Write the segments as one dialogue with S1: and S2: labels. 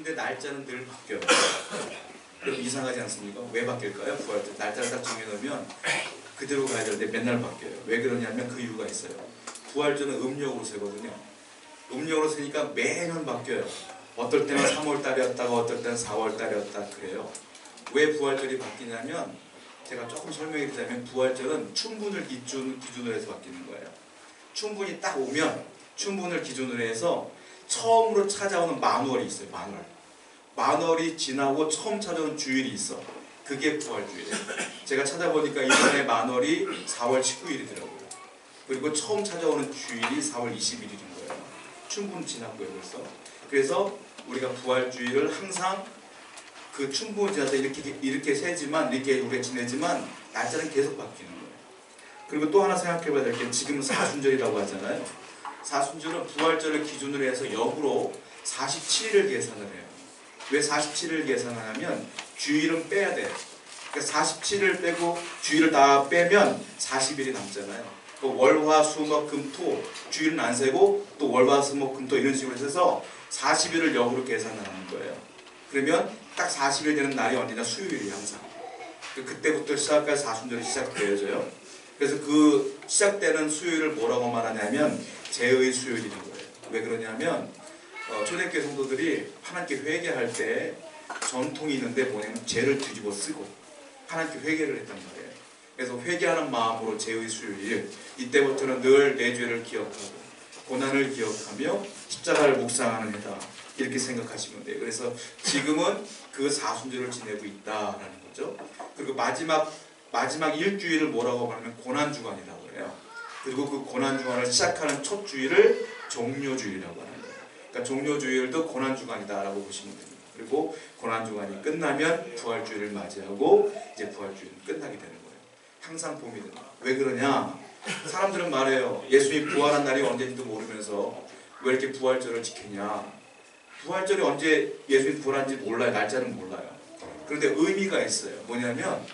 S1: 근데 날짜는 늘 바뀌어요. 그럼 이상하지 않습니까? 왜 바뀔까요? 부활절 날짜를 딱 정해놓으면 그대로 가야 되는데 맨날 바뀌어요. 왜 그러냐면 그 이유가 있어요. 부활절은 음력으로 세거든요. 음력으로 세니까 매년 바뀌어요. 어떨 때는 3월 달이었다가 어떨 때는 4월 달이었다 그래요. 왜 부활절이 바뀌냐면 제가 조금 설명해 드리자면 부활절은 춘분을 기준으로 해서 바뀌는 거예요. 춘분이 딱 오면 춘분을 기준으로 해서 처음으로 찾아오는 만월이 있어요. 만월이 지나고 처음 찾아오는 주일이 있어. 그게 부활주일이에요. 제가 찾아보니까 이번에 만월이 4월 19일이더라고요. 그리고 처음 찾아오는 주일이 4월 21일인 거예요. 춘분 지났고요 벌써. 그래서 우리가 부활주일을 항상 그 춘분 지나서 이렇게 세지만 이렇게 우리가 지내지만 날짜는 계속 바뀌는 거예요. 그리고 또 하나 생각해 봐야 될 게 지금은 사순절이라고 하잖아요. 사순절은 부활절을 기준으로 해서 역으로 47일을 계산을 해요. 왜 47일을 계산하냐면 주일은 빼야 돼요. 그러니까 47을 빼고 주일을 다 빼면 40일이 남잖아요. 월화 수목 금토 주일은 안 세고 또 월화 수목 금토 이런 식으로 해서 40일을 역으로 계산을 하는 거예요. 그러면 딱 40일 되는 날이 언제냐? 수요일이 항상. 그때부터 시작해서 사순절이 시작되어져요. 그래서 그 시작되는 수요일을 뭐라고 말하냐면 제의 수요일이라고 해요. 왜 그러냐면 초대교회 성도들이 하나님께 회개할 때 전통이 있는데 뭐냐면 죄를 뒤집어 쓰고 하나님께 회개를 했단 말이에요. 그래서 회개하는 마음으로 제의 수요일 이때부터는 늘 내 죄를 기억하고 고난을 기억하며 십자가를 묵상하는 해다 이렇게 생각하시면 돼요. 그래서 지금은 그 사순절을 지내고 있다라는 거죠. 그리고 마지막 일주일을 뭐라고 말하면 고난주간이라고 해요. 그리고 그 고난주간을 시작하는 첫 주일을 종료주일이라고 하는 거예요. 그러니까 종료주일도 고난주간이다라고 보시면 됩니다. 그리고 고난주간이 끝나면 부활주일을 맞이하고 이제 부활주일은 끝나게 되는 거예요. 항상 봄이 된다. 왜 그러냐? 사람들은 말해요. 예수님이 부활한 날이 언제인지도 모르면서 왜 이렇게 부활절을 지키냐? 부활절이 언제 예수님이 부활한지 몰라요. 날짜는 몰라요. 그런데 의미가 있어요. 뭐냐면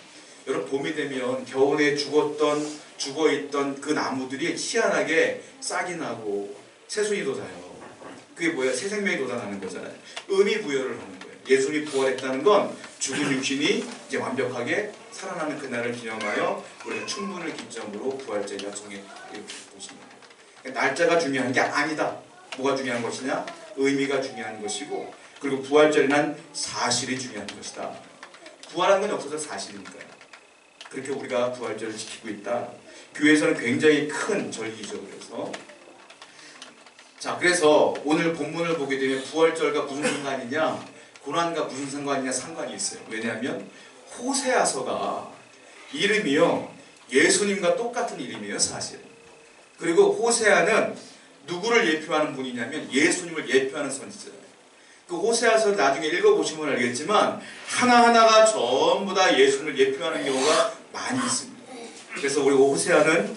S1: 여러분 봄이 되면 겨울에 죽어있던 그 나무들이 희한하게 싹이 나고 새순이 돋아요. 그게 뭐야? 새 생명이 돋아나는 거잖아요. 의미 부여를 하는 거예요. 예수님이 부활했다는 건 죽은 육신이 이제 완벽하게 살아나는 그날을 기념하여 우리가 춘분을 기점으로 부활절이라 정해 이렇게 보시면 돼요. 그러니까 날짜가 중요한 게 아니다. 뭐가 중요한 것이냐? 의미가 중요한 것이고 그리고 부활절이란 사실이 중요한 것이다. 부활한 건 없어서 사실이니까요. 그렇게 우리가 부활절을 지키고 있다. 교회에서는 굉장히 큰 절기죠. 그래서 오늘 본문을 보게 되면 부활절과 무슨 상관이냐? 고난과 무슨 상관이냐? 상관이 있어요. 왜냐하면 호세아서가 이름이요 예수님과 똑같은 이름이에요. 사실. 그리고 호세아는 누구를 예표하는 분이냐면 예수님을 예표하는 선지자예요. 그 호세아서를 나중에 읽어보시면 알겠지만 하나하나가 전부 다 예수님을 예표하는 경우가 많이 있습니다. 그래서 우리 호세아는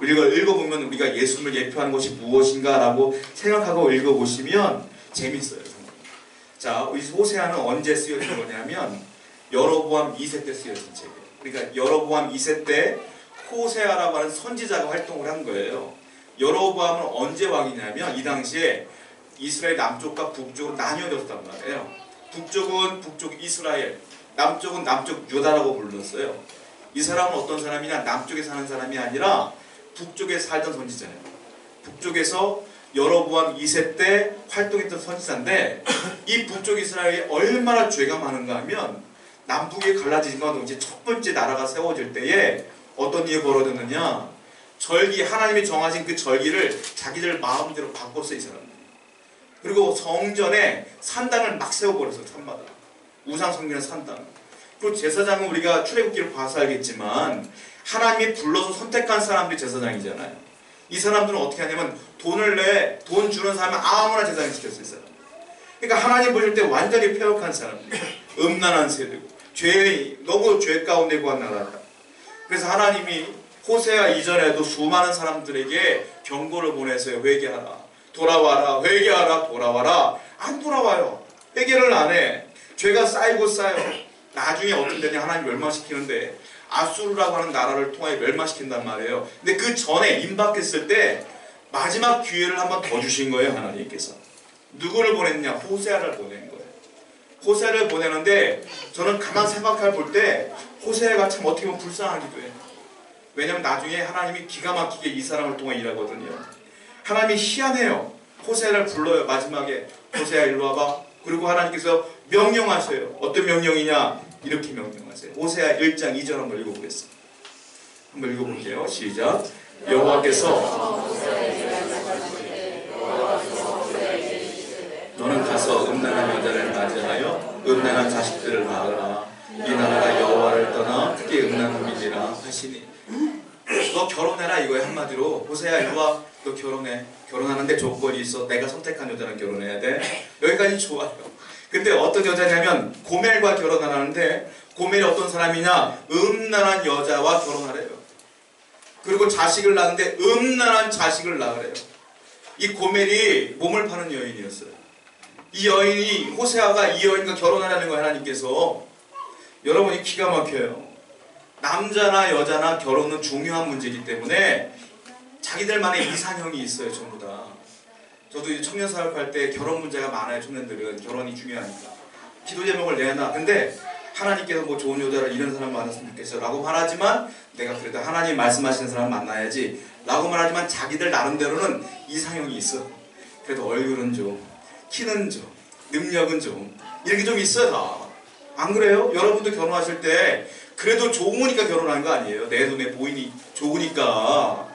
S1: 우리가 읽어보면 우리가 예수님을 예표하는 것이 무엇인가 라고 생각하고 읽어보시면 재밌어요. 자, 이 호세아는 언제 쓰여진 거냐면 여로보암 2세 때 쓰여진 책이에요. 그러니까 여로보암 2세 때 호세아라고 하는 선지자가 활동을 한 거예요. 여로보암은 언제 왕이냐면 이 당시에 이스라엘 남쪽과 북쪽으로 나뉘어졌단 말이에요. 북쪽은 북쪽 이스라엘, 남쪽은 남쪽 유다라고 불렀어요. 이 사람은 어떤 사람이냐? 남쪽에 사는 사람이 아니라 북쪽에 살던 선지자예요. 북쪽에서 여로보암 2세 때 활동했던 선지자인데 이 북쪽 이스라엘이 얼마나 죄가 많은가 하면 남북이 갈라지는 건 이제 첫 번째 나라가 세워질 때에 어떤 일이 벌어졌느냐? 절기, 하나님이 정하신 그 절기를 자기들 마음대로 바꿨어요. 이 사람들. 그리고 성전에 산당을 막 세워버렸어요. 산마다. 우상 숭배하는 산당. 그리고 제사장은 우리가 출애굽기를 봐서 알겠지만 하나님이 불러서 선택한 사람들이 제사장이잖아요. 이 사람들은 어떻게 하냐면 돈 주는 사람은 아무나 제사장 시켰어요. 이 사람. 그러니까 하나님 보실 때 완전히 폐역한 사람들, 음란한 세대고 너무 죄 가운데 구한 나라다. 그래서 하나님이 호세아 이전에도 수많은 사람들에게 경고를 보내서요. 회개하라. 돌아와라. 회개하라. 돌아와라. 안 돌아와요. 회개를 안 해. 죄가 쌓이고 쌓여. 나중에 어떤 데냐 하나님 멸망시키는데 아수르라고 하는 나라를 통하여 멸망시킨단 말이에요. 근데 그 전에 임박했을 때 마지막 기회를 한번 더 주신 거예요. 하나님께서. 누구를 보냈냐? 호세아를 보낸 거예요. 호세아를 보내는데 저는 가만 생각해 볼 때 호세아가 참 어떻게 보면 불쌍하기도 해요. 왜냐면 나중에 하나님이 기가 막히게 이 사람을 통해 일하거든요. 하나님이 희한해요. 호세아를 불러요. 마지막에 호세아 일로 와봐. 그리고 하나님께서 명령하세요. 어떤 명령이냐? 이렇게 명령하세요. 호세아 1장 2절 한번 읽어보겠습니다. 한번 읽어볼게요. 시작. 여호와께서 너는 가서 음란한 여자를 맞이하여 음란한 자식들을 낳으라. 이 나라가 여호와를 떠나 크게 음란함이니라 하시니. 너 결혼해라 이거야. 한마디로 호세아 일로와. 너 결혼해. 결혼하는데 조건이 있어. 내가 선택한 여자랑 결혼해야 돼. 여기까지 좋아요. 근데 어떤 여자냐면 고멜과 결혼하는데 고멜이 어떤 사람이냐? 음란한 여자와 결혼하래요. 그리고 자식을 낳는데 음란한 자식을 낳으래요. 이 고멜이 몸을 파는 여인이었어요. 이 여인이 호세아가 이 여인과 결혼하라는 거예요. 하나님께서. 여러분이 기가 막혀요. 남자나 여자나 결혼은 중요한 문제이기 때문에 자기들만의 이상형이 있어요. 전부 다. 저도 이제 청년 사역할 때 결혼 문제가 많아요. 청년들은 결혼이 중요하니까 기도 제목을 내놔. 근데 하나님께서 뭐 좋은 여자를 이런 사람 만났으면 좋겠어 라고 말하지만 내가 그래도 하나님 말씀하시는 사람 만나야지 라고 말하지만 자기들 나름대로는 이상형이 있어. 그래도 얼굴은 좀, 키는 좀, 능력은 좀 이렇게 좀 있어요. 다. 안 그래요? 여러분도 결혼하실 때 그래도 좋으니까 결혼한 거 아니에요? 내 눈에 보이니 좋으니까.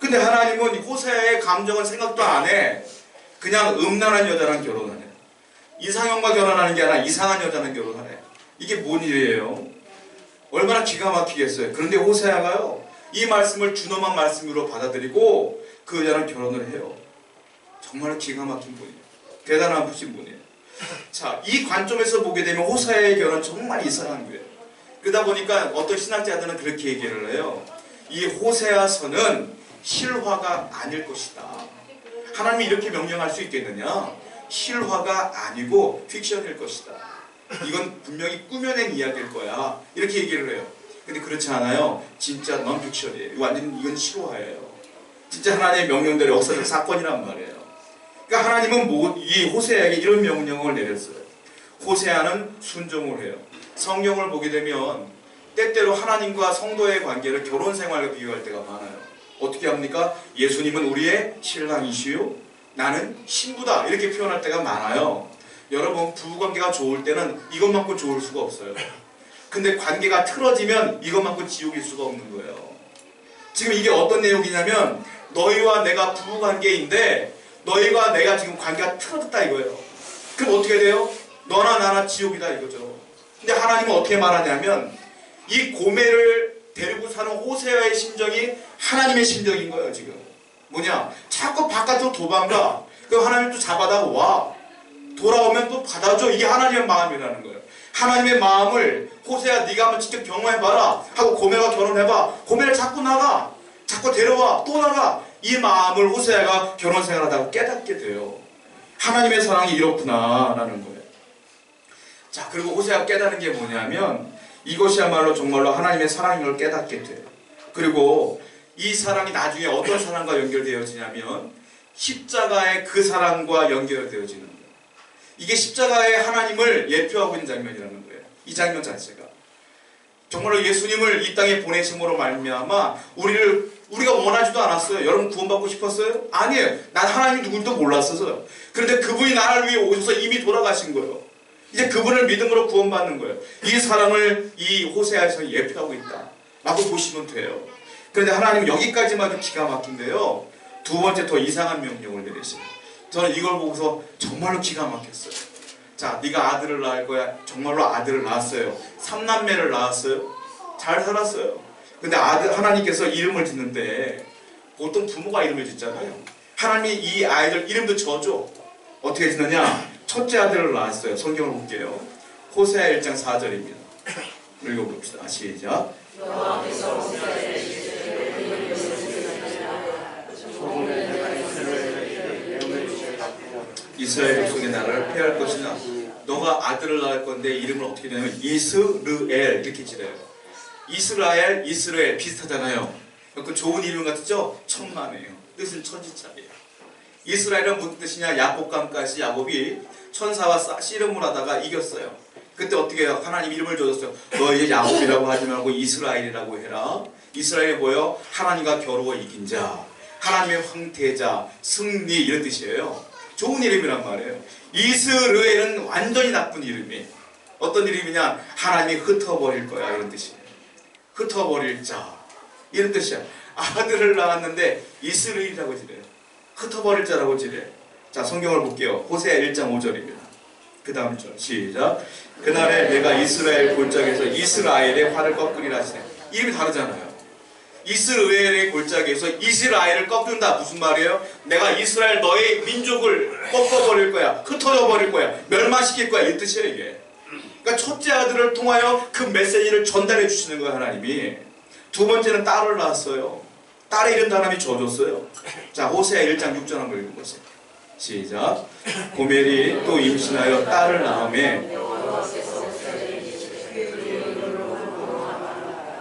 S1: 근데 하나님은 호세아의 감정은 생각도 안 해. 그냥 음란한 여자랑 결혼하네. 이상형과 결혼하는 게 아니라 이상한 여자랑 결혼하네. 이게 뭔 일이에요? 얼마나 기가 막히겠어요. 그런데 호세아가요 이 말씀을 준엄한 말씀으로 받아들이고 그 여자랑 결혼을 해요. 정말 기가 막힌 분이에요. 대단한 분이에요. 자, 이 관점에서 보게 되면 호세아의 결혼은 정말 이상한 거예요. 그러다 보니까 어떤 신학자들은 그렇게 얘기를 해요. 이 호세아서는 실화가 아닐 것이다. 하나님이 이렇게 명령할 수 있겠느냐? 실화가 아니고 픽션일 것이다. 이건 분명히 꾸며낸 이야기일 거야. 이렇게 얘기를 해요. 근데 그렇지 않아요. 진짜 넌픽션이에요. 완전 이건 실화예요. 진짜 하나님의 명령대로 역사적 사건이란 말이에요. 그러니까 하나님은 이 호세아에게 이런 명령을 내렸어요. 호세아는 순종을 해요. 성경을 보게 되면 때때로 하나님과 성도의 관계를 결혼 생활과 비교할 때가 많아요. 어떻게 합니까? 예수님은 우리의 신랑이시요 나는 신부다 이렇게 표현할 때가 많아요. 여러분 부부관계가 좋을 때는 이것만큼 좋을 수가 없어요. 근데 관계가 틀어지면 이것만큼 지옥일 수가 없는 거예요. 지금 이게 어떤 내용이냐면 너희와 내가 부부관계인데 너희와 내가 지금 관계가 틀어졌다 이거예요. 그럼 어떻게 돼요? 너나 나나 지옥이다 이거죠. 근데 하나님은 어떻게 말하냐면 이 고멜을 데리고 사는 호세아의 심정이 하나님의 심정인 거예요. 지금 뭐냐? 자꾸 바깥으로 도망가. 그럼 하나님 또 잡아다 와. 돌아오면 또 받아줘. 이게 하나님의 마음이라는 거예요. 하나님의 마음을 호세아 네가 한번 직접 경험해봐라 하고 고멜과 결혼해봐. 고멜을 자꾸 나가. 자꾸 데려와. 또 나가. 이 마음을 호세아가 결혼 생활하다가 깨닫게 돼요. 하나님의 사랑이 이렇구나 라는 거예요. 자, 그리고 호세아가 깨닫는 게 뭐냐면 이것이야말로 정말로 하나님의 사랑인 걸 깨닫게 돼요. 그리고 이 사랑이 나중에 어떤 사랑과 연결되어지냐면 십자가의 그 사랑과 연결되어지는 거예요. 이게 십자가의 하나님을 예표하고 있는 장면이라는 거예요. 이 장면 자체가 정말로 예수님을 이 땅에 보내심으로 말미암아 우리가 원하지도 않았어요. 여러분 구원받고 싶었어요? 아니에요. 난 하나님이 누군지도 몰랐어요. 그런데 그분이 나를 위해 오셔서 이미 돌아가신 거예요. 이제 그분을 믿음으로 구원받는 거예요. 이 사랑을 이 호세아에서 예표하고 있다 라고 보시면 돼요. 그런데 하나님은 여기까지만 해도 기가 막힌데요. 두 번째 더 이상한 명령을 내리시고 저는 이걸 보고서 정말로 기가 막혔어요. 자, 네가 아들을 낳을 거야. 정말로 아들을 낳았어요. 3남매를 낳았어요. 잘 살았어요. 근데 하나님께서 이름을 짓는데 보통 부모가 이름을 짓잖아요. 하나님이 이 아이들 이름도 져줘. 어떻게 짓느냐? 첫째 아들을 낳았어요. 성경을 볼게요. 호세아 1장 4절입니다. 읽어봅시다. 시작. 이스라엘 백성의 나라를 폐할 것이나 너가 아들을 낳을 건데 이름을 어떻게 되냐면 이스르엘 이렇게 지어요. 이스라엘 비슷하잖아요. 그 좋은 이름 같죠? 천만에요. 뜻은 천지차례예요. 이스라엘은 무슨 뜻이냐? 야복강가시 야곱이 천사와 씨름을 하다가 이겼어요. 그때 어떻게 해요? 하나님 이름을 줘줬어요. 너 이제 야곱이라고 하지 말고 이스라엘이라고 해라. 이스라엘이 뭐예요? 하나님과 겨루어 이긴 자, 하나님의 황태자, 승리 이런 뜻이에요. 좋은 이름이란 말이에요. 이스라엘은 완전히 나쁜 이름이에요. 어떤 이름이냐? 하나님이 흩어버릴 거야 이런 뜻이에요. 흩어버릴 자 이런 뜻이야. 아들을 낳았는데 이스라엘이라고 지래요. 흩어버릴 자라고 지래요. 자, 성경을 볼게요. 호세아 1장 5절입니다. 그 다음 절 시작. 그날에 내가 이스라엘 골짜기에서 이스라엘의 활을 꺾으리라 하시네. 이름이 다르잖아요. 이스라엘의 골짜기에서 이스라엘을 꺾는다. 무슨 말이에요? 내가 이스라엘 너의 민족을 꺾어버릴 거야. 흩어져 버릴 거야. 멸망시킬 거야. 이 뜻이에요 이게. 그러니까 첫째 아들을 통하여 그 메시지를 전달해 주시는 거예요 하나님이. 두 번째는 딸을 낳았어요. 딸의 이름도 하나님이 줘줬어요. 자, 호세아 1장 6절 한번 읽어보세요. 시작. 고멜이 또 임신하여 딸을 낳음에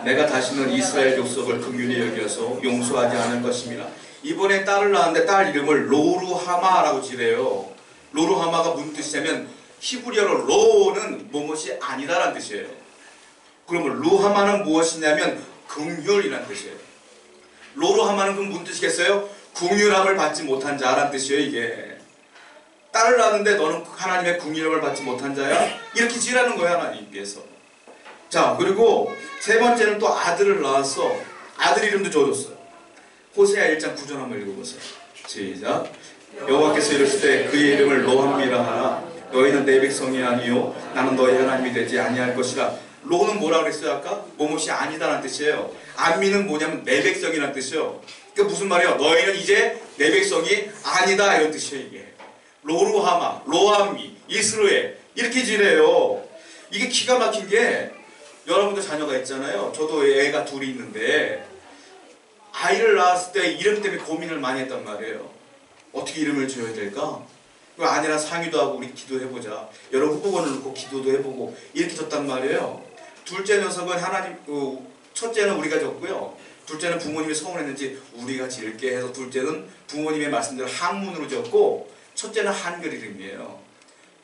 S1: 내가 다시는 이스라엘 족속을 긍휼히 여겨서 용서하지 않을 것입니다. 이번에 딸을 낳았는데 딸 이름을 로루하마라고 지래요. 로루하마가 무슨 뜻이냐면 히브리어로 로는 무엇이 아니다라는 뜻이에요. 그러면 루하마는 무엇이냐면 긍휼이라는 뜻이에요. 로루하마는 그럼 무슨 뜻이겠어요? 긍휼함을 받지 못한 자라는 뜻이에요 이게. 딸을 낳았는데 너는 하나님의 긍휼함을 받지 못한 자야? 이렇게 지라는 거야 하나님께서. 자, 그리고 세 번째는 또 아들을 낳았어. 아들 이름도 줘줬어요. 호세아 1장 9절 한번 읽어보세요. 시작. 여호와께서 이르실 때 그의 이름을 로함이라 하라. 너희는 내 백성이 아니요 나는 너희 하나님이 되지 아니할 것이라. 로는 뭐라고 그랬어요 아까? 뭐뭇이 아니다라는 뜻이에요. 안미는 뭐냐면 내 백성이라는 뜻이에요. 그러니까 무슨 말이에요? 너희는 이제 내 백성이 아니다 이런 뜻이에요 이게. 로루하마, 로함미, 이스라엘 이렇게 지내요. 이게 기가 막힌 게 여러분도 자녀가 있잖아요. 저도 애가 둘이 있는데 아이를 낳았을 때 이름 때문에 고민을 많이 했단 말이에요. 어떻게 이름을 지어야 될까? 그 아내랑 상의도 하고 우리 기도해보자. 여러 후보군을 놓고 기도도 해보고 이렇게 졌단 말이에요. 둘째 녀석은 하나님, 첫째는 우리가 졌고요. 둘째는 부모님이 서운했는지 우리가 지을게 해서 둘째는 부모님의 말씀대로 한문으로 지었고 첫째는 한글 이름이에요.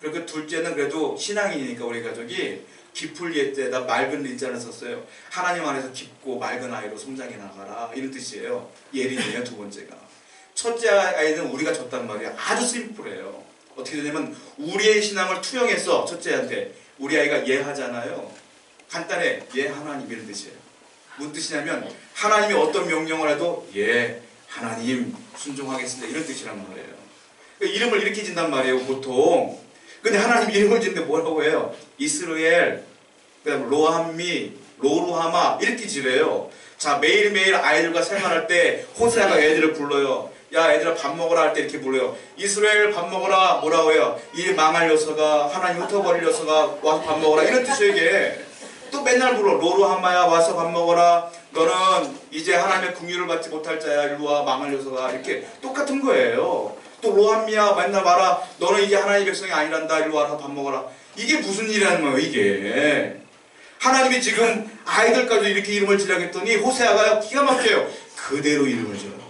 S1: 그리고 둘째는 그래도 신앙인이니까 우리 가족이 깊을 예때다 맑은 리자를 썼어요. 하나님 안에서 깊고 맑은 아이로 성장해 나가라 이런 뜻이에요. 예린이에요 두 번째가. 첫째 아이는 우리가 졌단 말이에요. 아주 심플해요. 어떻게 되냐면 우리의 신앙을 투영해서 첫째한테 우리 아이가 예 하잖아요. 간단해. 예 하나님 이런 뜻이에요. 무슨 뜻이냐면 하나님이 어떤 명령을 해도 예 하나님 순종하겠습니다 이런 뜻이란 말이에요. 그러니까 이름을 이렇게 짓단 말이에요 보통. 근데 하나님 이름을 짓는데 뭐라고 해요? 이스라엘, 그다음 로함미, 로루하마 이렇게 지래요. 자, 매일매일 아이들과 생활할 때 호세아가 애들을 불러요. 야 애들아 밥 먹어라 할 때 이렇게 불러요. 이스라엘 밥 먹어라. 뭐라고 해요? 이 망할 녀석아, 하나님 흩어버릴 녀석아 와서 밥 먹어라 이런 뜻이에요 이게. 또 맨날 불러. 로루하마야 와서 밥 먹어라. 너는 이제 하나님의 긍휼을 받지 못할 자야. 일로와 망할 녀석아. 이렇게 똑같은 거예요. 또 로함미야 맨날 와라. 너는 이제 하나님의 백성이 아니란다. 일로 와서 밥 먹어라. 이게 무슨 일이라는 거예요 이게. 하나님이 지금 아이들까지 이렇게 이름을 지라고 했더니 호세아가 기가 막혀요. 그대로 이름을 지어요.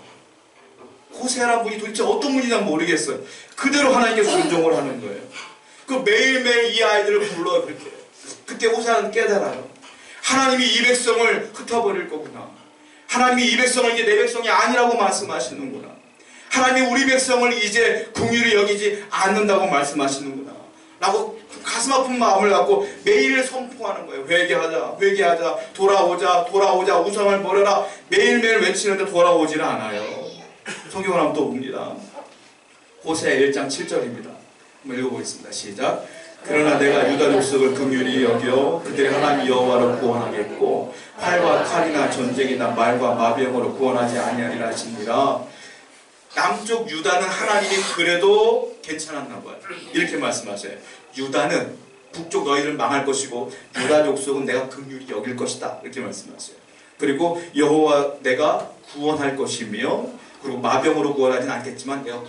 S1: 호세아라는 분이 도대체 어떤 분인지 모르겠어요. 그대로 하나님께 순종을 하는 거예요. 그 매일매일 이 아이들을 불러요 그렇게. 그때 호세아는 깨달아요. 하나님이 이 백성을 흩어버릴 거구나. 하나님이 이 백성을 이제 내 백성이 아니라고 말씀하시는구나. 하나님이 우리 백성을 이제 긍휼히 여기지 않는다고 말씀하시는구나 라고 가슴 아픈 마음을 갖고 매일 선포하는 거예요. 회개하자, 회개하자, 돌아오자, 돌아오자, 우상을 버려라. 매일매일 외치는데 돌아오지는 않아요. 성경을 한번 또 봅니다. 호세아 1장 7절입니다. 한번 읽어보겠습니다. 시작. 그러나 내가 유다 족속을 긍휼히 여겨 그들의 하나님 여호와로 구원하겠고 활과 칼이나 전쟁이나 말과 마병으로 구원하지 아니하리라 하시니라. 남쪽 유다는 하나님이 그래도 괜찮았나 봐요. 이렇게 말씀하세요. 유다는 북쪽 너희를 망할 것이고 유다 족속은 내가 긍휼히 여길 것이다. 이렇게 말씀하세요. 그리고 여호와 내가 구원할 것이며 그리고 마병으로 구원하진 않겠지만 내가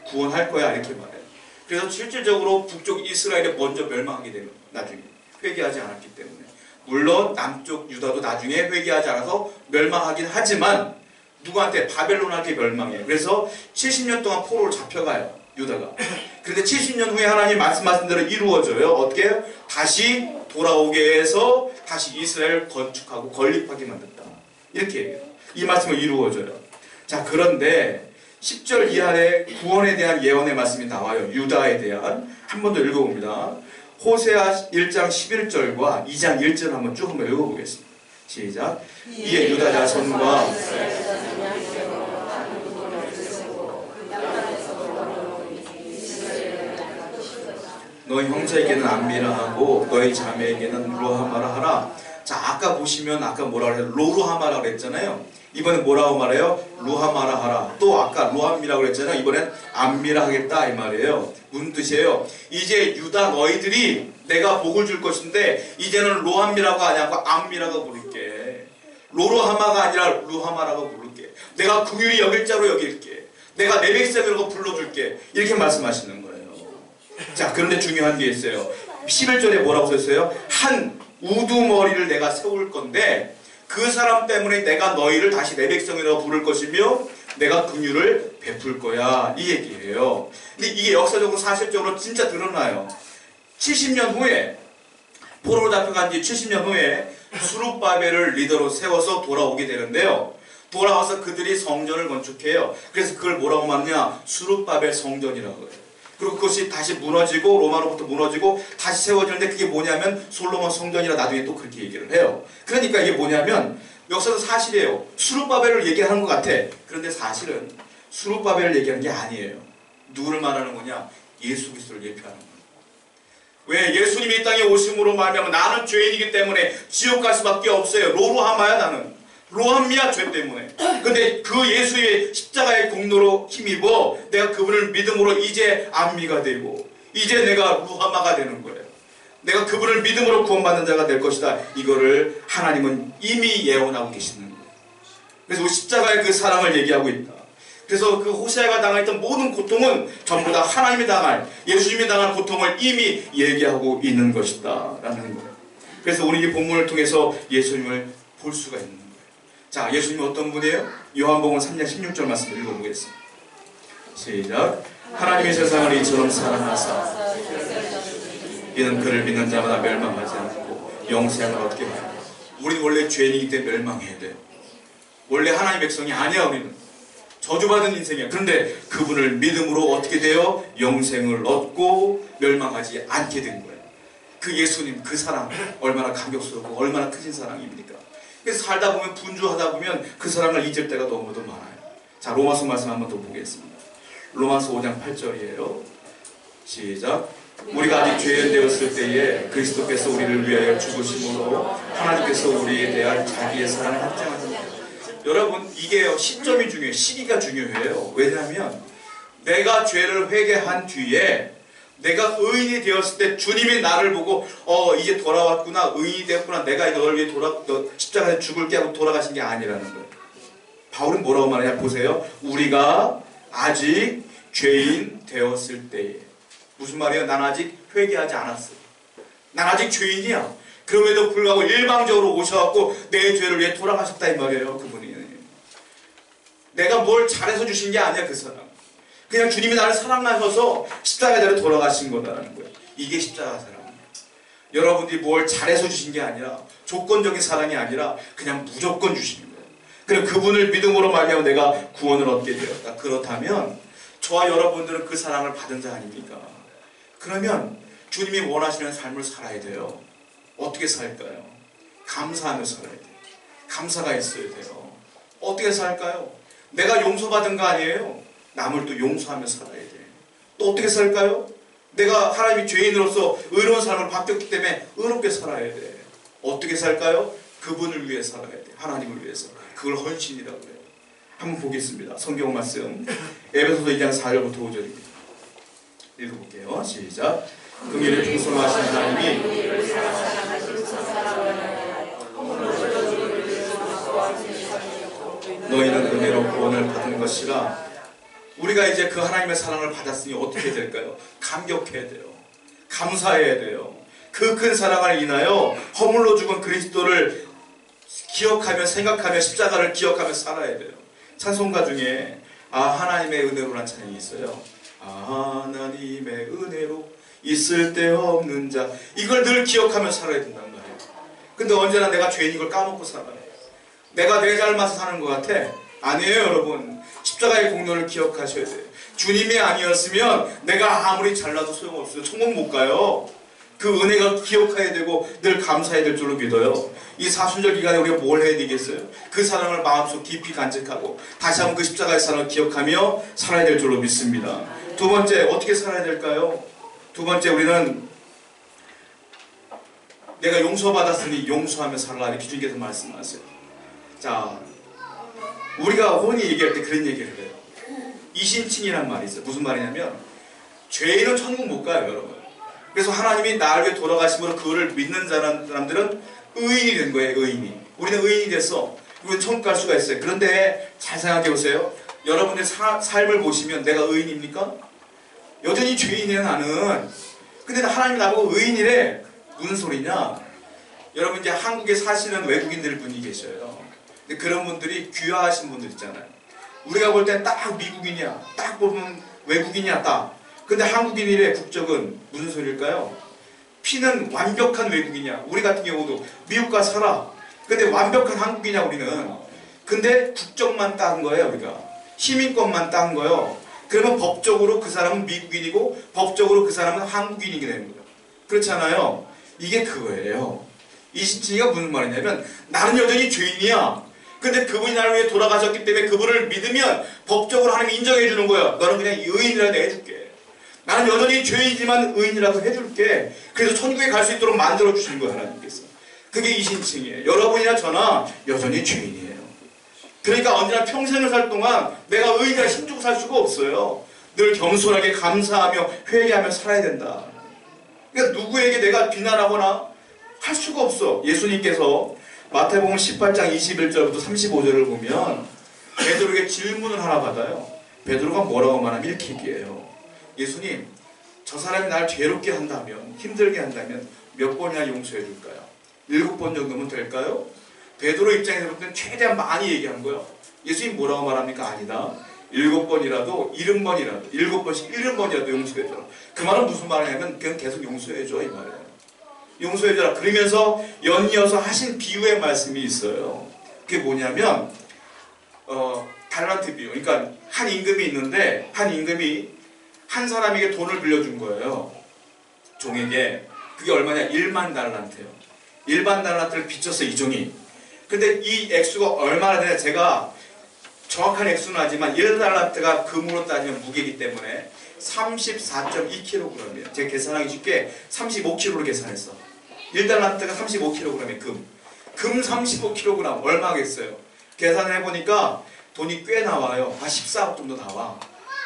S1: 구원할 거야. 이렇게 말해요. 그래서 실질적으로 북쪽 이스라엘이 먼저 멸망하게 되는 나중에 회개하지 않았기 때문에. 물론 남쪽 유다도 나중에 회개하지 않아서 멸망하긴 하지만 누구한테? 바벨론한테 멸망해요. 그래서 70년 동안 포로로 잡혀가요. 유다가. 그런데 70년 후에 하나님 말씀하신 대로 이루어져요. 어떻게 해요? 다시 돌아오게 해서 다시 이스라엘을 건축하고 건립하게 만든다. 이렇게 얘기해요. 이 말씀은 이루어져요. 자, 그런데 10절 이하에 구원에 대한 예언의 말씀이 나와요. 유다에 대한. 한 번 더 읽어봅니다. 호세아 1장 11절과 2장 1절 한번 쭉 한번 읽어보겠습니다. 시작. 이에 유다 자손과 너희 형제에게는 안미라 하고 너희 자매에게는 루하마라 하라. 자, 아까 보시면 아까 뭐라 그래요? 로루하마라 그랬잖아요. 이번엔 뭐라고 말해요? 루하마라 하라. 또 아까 루함미라고 그랬잖아요. 이번엔 안미라 하겠다 이 말이에요. 무슨 뜻이에요? 이제 유다 너희들이 내가 복을 줄 것인데 이제는 로함미라고 하지 않고 안미라고 부를게. 로루하마가 아니라 루하마라고 부를게. 내가 긍휼히 여길 자로 여길게. 내가 내 백성이라고 불러줄게. 이렇게 말씀하시는 거예요. 자, 그런데 중요한 게 있어요. 11절에 뭐라고 썼어요? 한 우두머리를 내가 세울 건데 그 사람 때문에 내가 너희를 다시 내 백성이라고 부를 것이며 내가 긍휼을 베풀 거야. 이 얘기예요. 근데 이게 역사적으로 사실적으로 진짜 드러나요. 70년 후에 포로로 잡혀간 뒤 70년 후에 수룹바벨을 리더로 세워서 돌아오게 되는데요. 돌아와서 그들이 성전을 건축해요. 그래서 그걸 뭐라고 말하냐? 수룹바벨 성전이라고 해요. 그리고 그것이 다시 무너지고 로마로부터 무너지고 다시 세워지는데 그게 뭐냐면 솔로몬 성전이라 나중에 또 그렇게 얘기를 해요. 그러니까 이게 뭐냐면 역사도 사실이에요. 수룹바벨을 얘기하는 것 같아. 그런데 사실은 수룹바벨을 얘기하는 게 아니에요. 누구를 말하는 거냐? 예수 그리스도를 예표하는 거예요. 왜? 예수님이 이 땅에 오심으로 말하면 나는 죄인이기 때문에 지옥 갈 수밖에 없어요. 로루하마야 나는. 로함미야 죄 때문에. 근데 그 예수의 십자가의 공로로 힘입어 내가 그분을 믿음으로 이제 안미가 되고 이제 내가 루하마가 되는 거예요. 내가 그분을 믿음으로 구원받는 자가 될 것이다. 이거를 하나님은 이미 예언하고 계시는 거예요. 그래서 십자가의 그 사랑을 얘기하고 있다. 그래서 그 호세아가 당했던 모든 고통은 전부 다 하나님이 당할, 예수님이 당할 고통을 이미 얘기하고 있는 것이다 라는 거예요. 그래서 우리 이 본문을 통해서 예수님을 볼 수가 있는 거예요. 자, 예수님이 어떤 분이에요? 요한복음 3장 16절 말씀 읽어보겠습니다. 시작. 하나님이 세상을 이처럼 사랑하사 이는 그를 믿는 자마다 멸망하지 않고 영생을 얻게 합니다. 우리는 원래 죄인이기 때문에 멸망해야 돼요. 원래 하나님의 백성이 아니야. 우리는 저주받은 인생이야. 그런데 그분을 믿음으로 어떻게 돼요? 영생을 얻고 멸망하지 않게 된 거예요. 그 예수님 그 사랑 얼마나 감격스럽고 얼마나 크신 사랑입니까? 그래서 살다 보면 분주하다 보면 그 사랑을 잊을 때가 너무도 많아요. 자, 로마서 말씀 한번 더 보겠습니다. 로마서 5장 8절이에요. 시작. 우리가 아직 죄인 되었을 때에 그리스도께서 우리를 위하여 죽으심으로 하나님께서 우리에 대한 자기의 사랑을 확증하십니다. 여러분, 이게 시점이 중요해요. 시기가 중요해요. 왜냐하면 내가 죄를 회개한 뒤에 내가 의인이 되었을 때 주님이 나를 보고 이제 돌아왔구나, 의인이 되었구나, 내가 너를 위해 십자가에 죽을게 하고 돌아가신 게 아니라는 거예요. 바울은 뭐라고 말하냐 보세요. 우리가 아직 죄인 되었을 때에. 무슨 말이에요? 난 아직 회개하지 않았어. 난 아직 죄인이야. 그럼에도 불구하고 일방적으로 오셔갖고 내 죄를 위해 돌아가셨다 이 말이에요. 그분이. 내가 뭘 잘해서 주신 게 아니야. 그 사람. 그냥 주님이 나를 사랑하셔서 십자가대로 돌아가신 거다라는 거예요. 이게 십자가 사랑이에요. 여러분들이 뭘 잘해서 주신 게 아니라 조건적인 사랑이 아니라 그냥 무조건 주시는 거예요. 그럼 그분을 믿음으로 말미암아 내가 구원을 얻게 되었다. 그렇다면 저와 여러분들은 그 사랑을 받은 자 아닙니까? 그러면 주님이 원하시는 삶을 살아야 돼요. 어떻게 살까요? 감사하며 살아야 돼요. 감사가 있어야 돼요. 어떻게 살까요? 내가 용서받은 거 아니에요? 남을 또 용서하며 살아야 돼. 또 어떻게 살까요? 내가 하나님이 죄인으로서 의로운 삶을 바뀌었기 때문에 의롭게 살아야 돼. 어떻게 살까요? 그분을 위해 살아야 돼. 하나님을 위해서. 그걸 헌신이라고 해요. 한번 보겠습니다. 성경 말씀 에베소서 2장 4절부터 5절입니다. 읽어볼게요. 시작. 긍휼에 충성하신 하나님이 너희는 은혜로 구원을 받은 것이라. 우리가 이제 그 하나님의 사랑을 받았으니 어떻게 될까요? 감격해야 돼요. 감사해야 돼요. 그 큰 사랑을 인하여 허물로 죽은 그리스도를 기억하며 생각하며 십자가를 기억하며 살아야 돼요. 찬송가 중에 하나님의 은혜로라는 찬양이 있어요. 하나님의 은혜로 있을 데 없는 자, 이걸 늘 기억하며 살아야 된단 말이에요. 근데 언제나 내가 죄인 이걸 까먹고 살아요. 내가 내 잘못을 사는 것 같아? 아니에요, 여러분. 십자가의 공로를 기억하셔야 돼요. 주님이 아니었으면 내가 아무리 잘나도 소용없어요. 천국 못 가요. 그 은혜가 기억해야 되고 늘 감사해야 될 줄로 믿어요. 이 사순절 기간에 우리가 뭘 해야 되겠어요? 그 사랑을 마음속 깊이 간직하고 다시 한번 그 십자가의 사랑을 기억하며 살아야 될 줄로 믿습니다. 두 번째, 어떻게 살아야 될까요? 두 번째, 우리는 내가 용서받았으니 용서하며 살라, 이렇게 주님께서 말씀하세요. 자, 우리가 흔히 얘기할 때 그런 얘기를 해요. 이신칭이란 말이 있어요. 무슨 말이냐면 죄인은 천국 못 가요, 여러분. 그래서 하나님이 나를 위해 돌아가심으로 그거를 믿는 사람들은 의인이 된 거예요. 의인이. 우리는 의인이 됐어. 우리는 천국 갈 수가 있어요. 그런데 잘 생각해 보세요. 여러분의 삶을 보시면 내가 의인입니까? 여전히 죄인이에요, 나는. 근데 하나님이 나보고 의인이래. 무슨 소리냐? 여러분, 이제 한국에 사시는 외국인들 분이 계셔요. 근데 그런 분들이 귀화하신 분들 있잖아요. 우리가 볼 땐 딱 미국인이야. 딱 보면 외국인이야, 딱. 근데 한국인이래. 국적은 무슨 소리일까요? 피는 완벽한 외국인이야. 우리 같은 경우도 미국 가서 살아. 근데 완벽한 한국인이야, 우리는. 근데 국적만 딴 거예요, 우리가. 시민권만 딴 거예요. 그러면 법적으로 그 사람은 미국인이고 법적으로 그 사람은 한국인이게 되는 거예요. 그렇잖아요. 이게 그거예요. 이신칭이가 무슨 말이냐면 나는 여전히 죄인이야. 근데 그분이 나를 위해 돌아가셨기 때문에 그분을 믿으면 법적으로 하나님이 인정해 주는 거야. 너는 그냥 의인이라도 해줄게. 나는 여전히 죄인이지만 의인이라도 해줄게. 그래서 천국에 갈 수 있도록 만들어 주신 거예요, 하나님께서. 그게 이신칭이에요. 여러분이나 저나 여전히 죄인이에요. 그러니까 언제나 평생을 살 동안 내가 의인이라 힘주고 살 수가 없어요. 늘 겸손하게 감사하며 회개하며 살아야 된다. 그러니까 누구에게 내가 비난하거나 할 수가 없어. 예수님께서 마태복음 18장 21절부터 35절을 보면 베드로에게 질문을 하나 받아요. 베드로가 뭐라고 말하면 이렇게 얘기해요. 예수님, 저 사람이 날 괴롭게 한다면, 힘들게 한다면 몇 번이나 용서해 줄까요? 7번 정도면 될까요? 베드로 입장에서 볼 때는 최대한 많이 얘기한 거예요. 예수님 뭐라고 말합니까? 아니다. 7번이라도 70번이라도 7번씩 70번이라도 용서해줘라. 그 말은 무슨 말이냐면 그냥 계속 용서해줘, 이 말이에요. 용서해줘라. 그러면서 연이어서 하신 비유의 말씀이 있어요. 그게 뭐냐면 달란트 비유. 그러니까 한 임금이 있는데 한 임금이 한 사람에게 돈을 빌려준 거예요. 종에게. 그게 얼마냐? 1만 달란트예요. 1만 달란트를 빚졌어, 이 종이. 근데 이 액수가 얼마나 되냐? 제가 정확한 액수는 하지만 1달란트가 금으로 따지면 무게이기 때문에 34.2kg이에요. 제가 계산하기 쉽게 35kg로 계산했어. 1달란트가 35kg의 금. 금 35kg 얼마겠어요? 계산을 해보니까 돈이 꽤 나와요. 한 14억 정도 나와.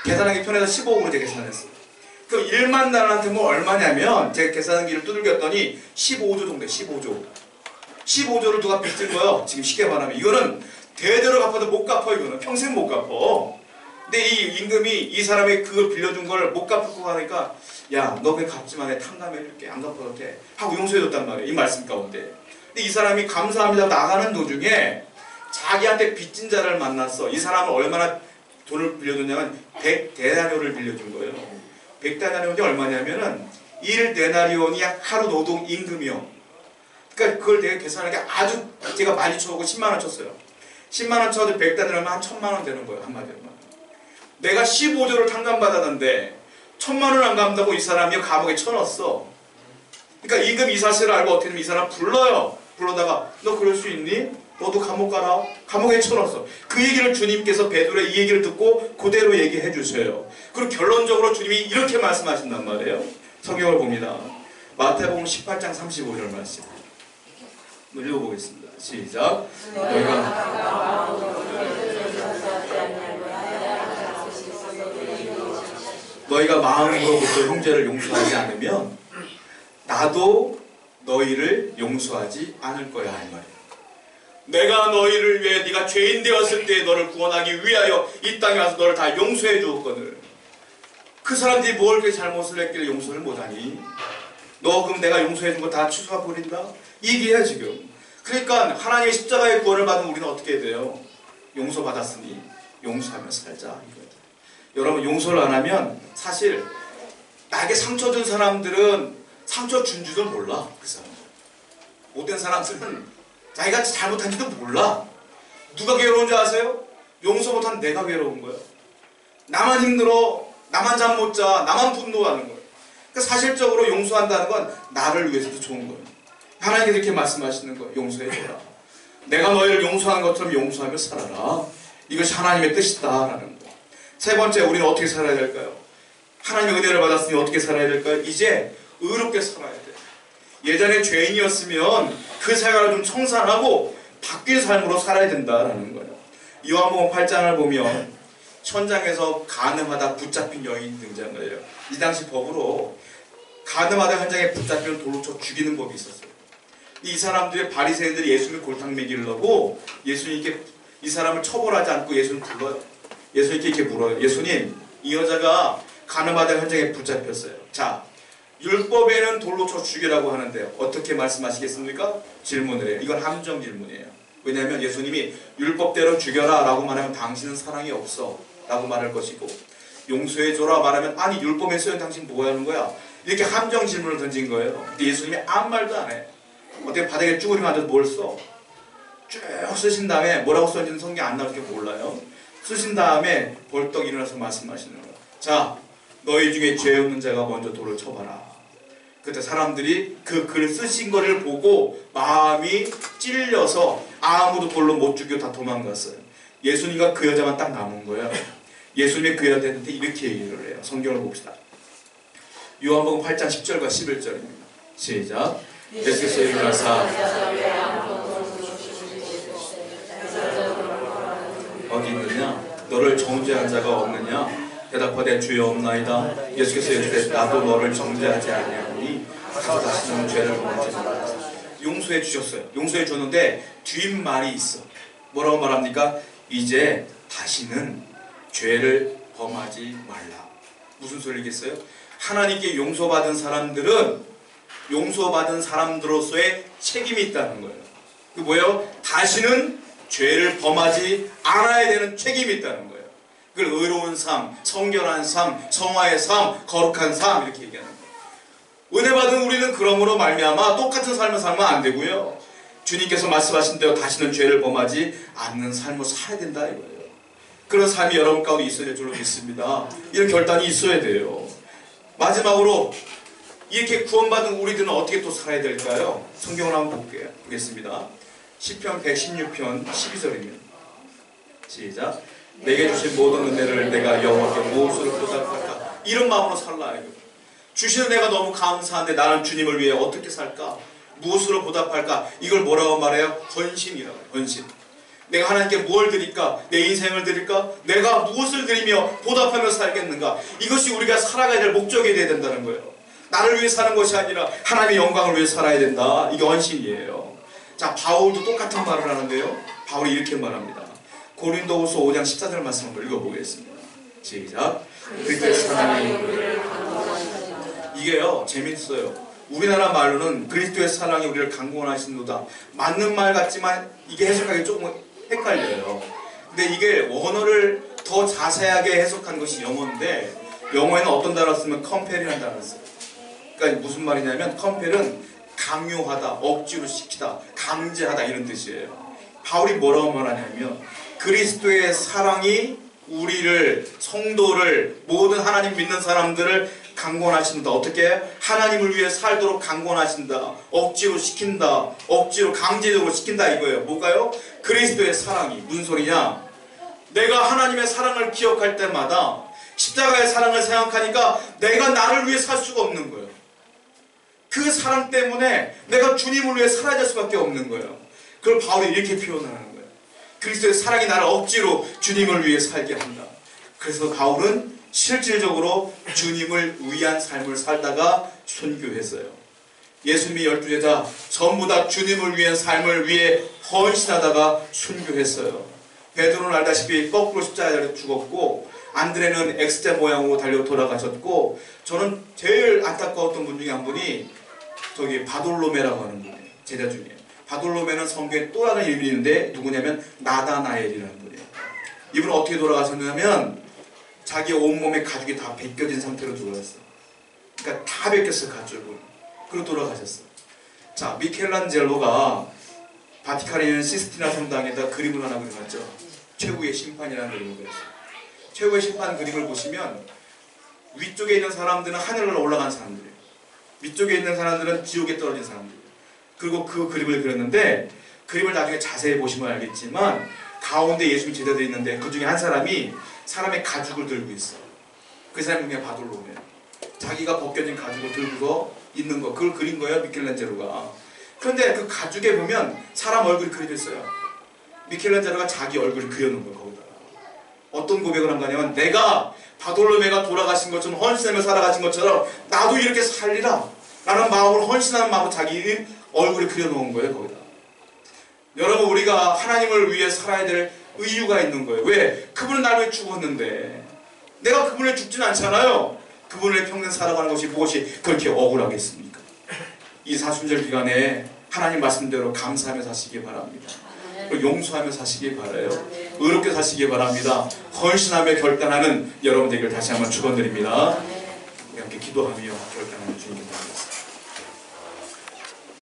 S1: 계산하기 편해서 15억으로 제가 계산했어요. 그럼 1만 달란트면 얼마냐면 제가 계산기를 두들겼더니 15조 정도 돼요. 15조. 15조를 누가 빚진 거예요. 지금 쉽게 말하면 이거는 대대로 갚아도 못 갚아. 이거는 평생 못 갚아. 근데 이 임금이 이 사람이 그걸 빌려준 걸 못 갚고 하니까 야, 너 그냥 갚지마. 내가 탕감해줄게. 안 갚아도 돼. 하고 용서해줬단 말이에요. 이 말씀 가운데. 근데 이 사람이 감사합니다 나가는 도중에 자기한테 빚진 자를 만났어. 이 사람은 얼마나 돈을 빌려줬냐면 100데나리온을 빌려준 거예요. 100데나리온이 얼마냐면은 1데나리온이 하루 노동 임금이요. 그러니까 그걸 내가 계산하니까 아주 제가 많이 쳐오고 10만원 쳤어요. 10만원 쳐도 100데나리온이면 한 1000만원 되는 거예요. 한마디로. 내가 15조를 탕감받았는데 1000만원 안 갚는다고 이 사람이 감옥에 쳐넣었어. 그러니까 임금 이 사실을 알고 어떻게 되면 이 사람 불러요. 불러다가 너 그럴 수 있니? 너도 감옥 가라. 감옥에 쳐넣었어. 그 얘기를 주님께서 베드로의 이 얘기를 듣고 그대로 얘기해 주세요. 그리고 결론적으로 주님이 이렇게 말씀하신단 말이에요. 성경을 봅니다. 마태복음 18장 35절 말씀. 한번 읽어보겠습니다. 시작. 너희가 마음으로부터 형제를 용서하지 않으면 나도 너희를 용서하지 않을 거야, 이 말이에요. 내가 너희를 위해 네가 죄인 되었을 때 너를 구원하기 위하여 이 땅에 와서 너를 다 용서해 주었거늘. 그 사람들이 뭘 그렇게 잘못을 했길래 용서를 못하니? 너 그럼 내가 용서해 준 거 다 취소가 버린다? 이게야 지금. 그러니까 하나님의 십자가의 구원을 받은 우리는 어떻게 해야 돼요? 용서받았으니 용서하며 살자 이거예요. 여러분 용서를 안 하면 사실 나에게 상처 준 사람들은 상처 준 줄도 몰라. 그 사람 못된 사람들은 자기가 잘못한지도 몰라. 누가 괴로운 줄 아세요? 용서 못한 내가 괴로운 거야. 나만 힘들어, 나만 잠 못 자, 나만 분노하는 거예요. 그러니까 사실적으로 용서한다는 건 나를 위해서도 좋은 거예요. 하나님께서 이렇게 말씀하시는 거예요. 용서해줘라. 내가 너희를 용서한 것처럼 용서하며 살아라. 이것이 하나님의 뜻이다라는 거예요. 세 번째, 우리는 어떻게 살아야 될까요? 하나님의 은혜를 받았으니 어떻게 살아야 될까요? 이제 의롭게 살아야 돼요. 예전에 죄인이었으면 그 생활을 좀 청산하고 바뀐 삶으로 살아야 된다라는 거예요. 요한복음 8장을 보면 천장에서 간음하다 붙잡힌 여인이 등장을 해요. 이 당시 법으로 간음하다 현장에 붙잡히면 돌로 쳐 죽이는 법이 있었어요. 이 사람들의 바리새인들이 예수님을 골탕 먹이려고 예수님께 이 사람을 처벌하지 않고 예수님 불러요. 예수님께 이렇게 물어요. 예수님, 이 여자가 간음하다 현장에 붙잡혔어요. 자, 율법에는 돌로 쳐 죽이라고 하는데 어떻게 말씀하시겠습니까? 질문을 해요. 이건 함정 질문이에요. 왜냐하면 예수님이 율법대로 죽여라 라고 말하면 당신은 사랑이 없어 라고 말할 것이고, 용서해줘라 말하면 아니 율법에 쓰여 당신 뭐 하는 거야? 이렇게 함정 질문을 던진 거예요. 근데 예수님이 아무 말도 안 해. 어떻게 바닥에 쭈그리면 앉아서 뭘 써? 쭉 쓰신 다음에 뭐라고 써있는지 성경 안 나오게 몰라요. 쓰신 다음에 벌떡 일어나서 말씀하시는 거예요. 자, 너희 중에 죄 없는 자가 먼저 돌을 쳐봐라. 그때 사람들이 그 글 쓰신 거를 보고 마음이 찔려서 아무도 돌로 못 죽이고 다 도망갔어요. 예수님과 그 여자만 딱 남은 거예요. 예수님이 그 여자한테 이렇게 얘기를 해요. 성경을 봅시다. 요한복음 8장 10절과 11절입니다. 시작. 예수께서 일어나사 어디 있느냐? 너를 정죄한 자가 없느냐? 대답하되 주여 없나이다. 예수께서 이르시되 나도 너를 정죄하지 아니하노니 가서 다시는 죄를 범하지 말라. 용서해 주셨어요. 용서해 줬는데 뒷말이 있어. 뭐라고 말합니까? 이제 다시는 죄를 범하지 말라. 무슨 소리겠어요? 하나님께 용서받은 사람들은 용서받은 사람들로서의 책임이 있다는 거예요. 그 뭐예요? 다시는 죄를 범하지 않아야 되는 책임이 있다는 거예요. 그걸 의로운 삶, 성결한 삶, 성화의 삶, 거룩한 삶 이렇게 얘기하는 거예요. 은혜 받은 우리는 그러므로 말미암아 똑같은 삶을 살면 안 되고요. 주님께서 말씀하신 대로 다시는 죄를 범하지 않는 삶을 살아야 된다 이거예요. 그런 삶이 여러분 가운데 있어야 될 줄로 믿습니다. 이런 결단이 있어야 돼요. 마지막으로 이렇게 구원받은 우리들은 어떻게 또 살아야 될까요? 성경을 한번 보겠습니다. 시편 116편 12절입니다. 시작. 내게 주신 모든 은혜를 내가 여호와께 무엇으로 보답할까? 이런 마음으로 살라. 주시는 내가 너무 감사한데 나는 주님을 위해 어떻게 살까? 무엇으로 보답할까? 이걸 뭐라고 말해요? 헌신이라고. 헌신. 내가 하나님께 무엇을 드릴까? 내 인생을 드릴까? 내가 무엇을 드리며 보답하며 살겠는가? 이것이 우리가 살아가야 될 목적이 되어야 된다는 거예요. 나를 위해 사는 것이 아니라 하나님의 영광을 위해 살아야 된다. 이게 헌신이에요. 자, 바울도 똑같은 말을 하는데요. 바울이 이렇게 말합니다. 고린도후서 5장 14절 말씀 한번 읽어보겠습니다. 시작. 그리스도의 사랑이 이게요 재밌어요. 우리나라 말로는 그리스도의 사랑이 우리를 강권하시는도다. 맞는 말 같지만 이게 해석하기 조금 헷갈려요. 근데 이게 원어를 더 자세하게 해석한 것이 영어인데 영어에는 어떤 단어를 쓰면 컴펠이라는 단어를 써요. 그러니까 무슨 말이냐면 컴펠은 강요하다, 억지로 시키다, 강제하다 이런 뜻이에요. 바울이 뭐라고 말하냐면 그리스도의 사랑이 우리를, 성도를, 모든 하나님 믿는 사람들을 강권하신다. 어떻게? 하나님을 위해 살도록 강권하신다. 억지로 시킨다. 억지로 강제적으로 시킨다 이거예요. 뭘까요? 그리스도의 사랑이. 무슨 소리냐? 내가 하나님의 사랑을 기억할 때마다 십자가의 사랑을 생각하니까 내가 나를 위해 살 수가 없는 거예요. 그 사랑 때문에 내가 주님을 위해 살아야 될 수밖에 없는 거예요. 그걸 바울이 이렇게 표현하는 거예요. 그리스도의 사랑이 나를 억지로 주님을 위해 살게 한다. 그래서 바울은 실질적으로 주님을 위한 삶을 살다가 순교했어요. 예수님의 12제자 전부 다 주님을 위한 삶을 위해 헌신하다가 순교했어요. 베드로는 알다시피 거꾸로 십자가에 죽었고 안드레는 X자 모양으로 달려 돌아가셨고 저는 제일 안타까웠던 분 중에 한 분이 저기 바돌로메라고 하는 분이에요. 제자 중에. 바돌로메는 성경에 또 다른 이름이 있는데 누구냐면 나다나엘이라는 분이에요. 이분은 어떻게 돌아가셨냐면 자기 온몸에 가죽이 다 벗겨진 상태로 돌아갔어요. 그러니까 다 벗겼어요, 가죽을. 그리고 돌아가셨어요. 자, 미켈란젤로가 바티칸에 있는 시스티나 성당에다 그림을 하나 그려놨죠. 최후의 심판이라는 그림을 그렸어요. 최후의 심판 그림을 보시면 위쪽에 있는 사람들은 하늘로 올라간 사람들이에요. 밑쪽에 있는 사람들은 지옥에 떨어진 사람들이에요. 그리고 그 그림을 그렸는데 그림을 나중에 자세히 보시면 알겠지만 가운데 예수님이 제대로 되어 있는데 그 중에 한 사람이 사람의 가죽을 들고 있어요. 그 사람이 그냥 바돌로메요. 자기가 벗겨진 가죽을 들고서 있는 거, 그걸 그린 거예요, 미켈란젤로가. 그런데 그 가죽에 보면 사람 얼굴이 그려져 있어요. 미켈란젤로가 자기 얼굴을 그려놓은 거예요, 거기다가. 어떤 고백을 한 거냐면 내가 바돌로메가 돌아가신 것처럼 헌신하며 살아가신 것처럼 나도 이렇게 살리라 라는 마음으로 헌신하는 마음으로 자기 얼굴을 그려놓은 거예요, 거기다. 여러분, 우리가 하나님을 위해 살아야 될 의유가 있는 거예요. 왜? 그분은 나를 위해 죽었는데 내가 그분을 위해 죽진 않잖아요. 그분을 위해 평생 살아가는 것이 무엇이 그렇게 억울하겠습니까? 이 사순절 기간에 하나님 말씀대로 감사하며 사시기 바랍니다. 그리고 용서하며 사시기 바라요. 의롭게 사시기 바랍니다. 헌신하며 결단하는 여러분 되기를 다시 한번 축원드립니다. 함께 기도하며 결단하는 주님께 드리겠습니다.